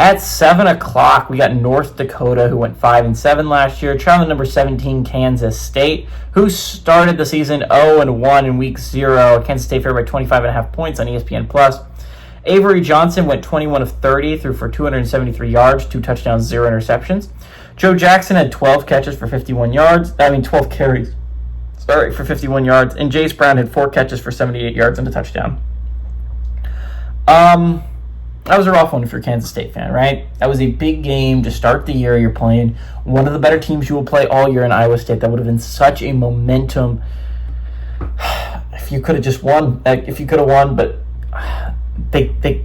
At 7 o'clock, we got North Dakota, who went 5-7 last year, traveling number 17, Kansas State, who started the season 0-1 in week 0. Kansas State favored by 25.5 points on ESPN+. Avery Johnson went 21 of 30, threw for 273 yards, 2 touchdowns, 0 interceptions. Joe Jackson had 12 catches for 12 carries, for 51 yards. And Jace Brown had 4 catches for 78 yards and a touchdown. That was a rough one if you're a Kansas State fan, right? That was a big game to start the year. You're playing one of the better teams you will play all year in Iowa State. That would have been such a momentum. If you could have just won, but they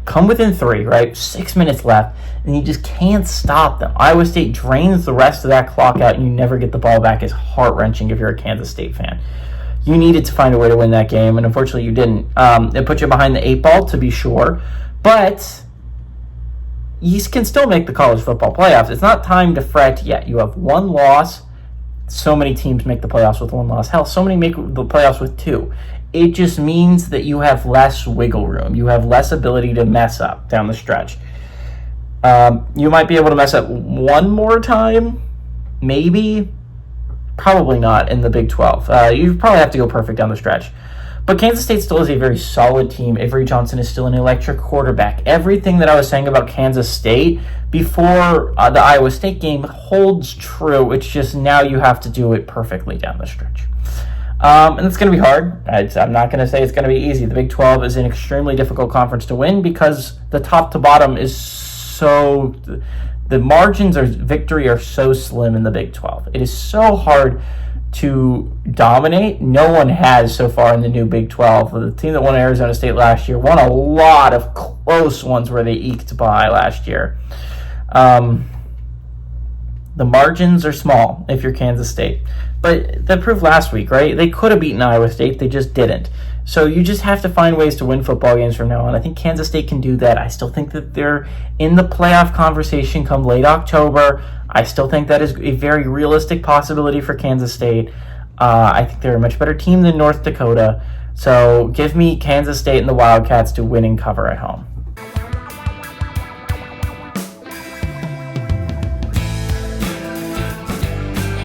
come within 3, right? 6 minutes left, and you just can't stop them. Iowa State drains the rest of that clock out, and you never get the ball back. It's heart-wrenching if you're a Kansas State fan. You needed to find a way to win that game, and unfortunately you didn't. It put you behind the 8 ball, to be sure, but you can still make the college football playoffs. It's not time to fret yet. You have 1 loss. So many teams make the playoffs with 1 loss. Hell, so many make the playoffs with 2. It just means that you have less wiggle room. You have less ability to mess up down the stretch. You might be able to mess up 1 more time, maybe. Probably not in the Big 12. You probably have to go perfect down the stretch. But Kansas State still is a very solid team. Avery Johnson is still an electric quarterback. Everything that I was saying about Kansas State before the Iowa State game holds true. It's just now you have to do it perfectly down the stretch. And it's going to be hard. I'm not going to say it's going to be easy. The Big 12 is an extremely difficult conference to win because the top to bottom is so... The margins of victory are so slim in the Big 12. It is so hard to dominate. No one has so far in the new Big 12. The team that won Arizona State last year won a lot of close ones where they eked by last year. The margins are small if you're Kansas State. But that proved last week, right? They could have beaten Iowa State. They just didn't. So you just have to find ways to win football games from now on. I think Kansas State can do that. I still think that they're in the playoff conversation come late October. I still think that is a very realistic possibility for Kansas State. I think they're a much better team than North Dakota. So give me Kansas State and the Wildcats to win and cover at home.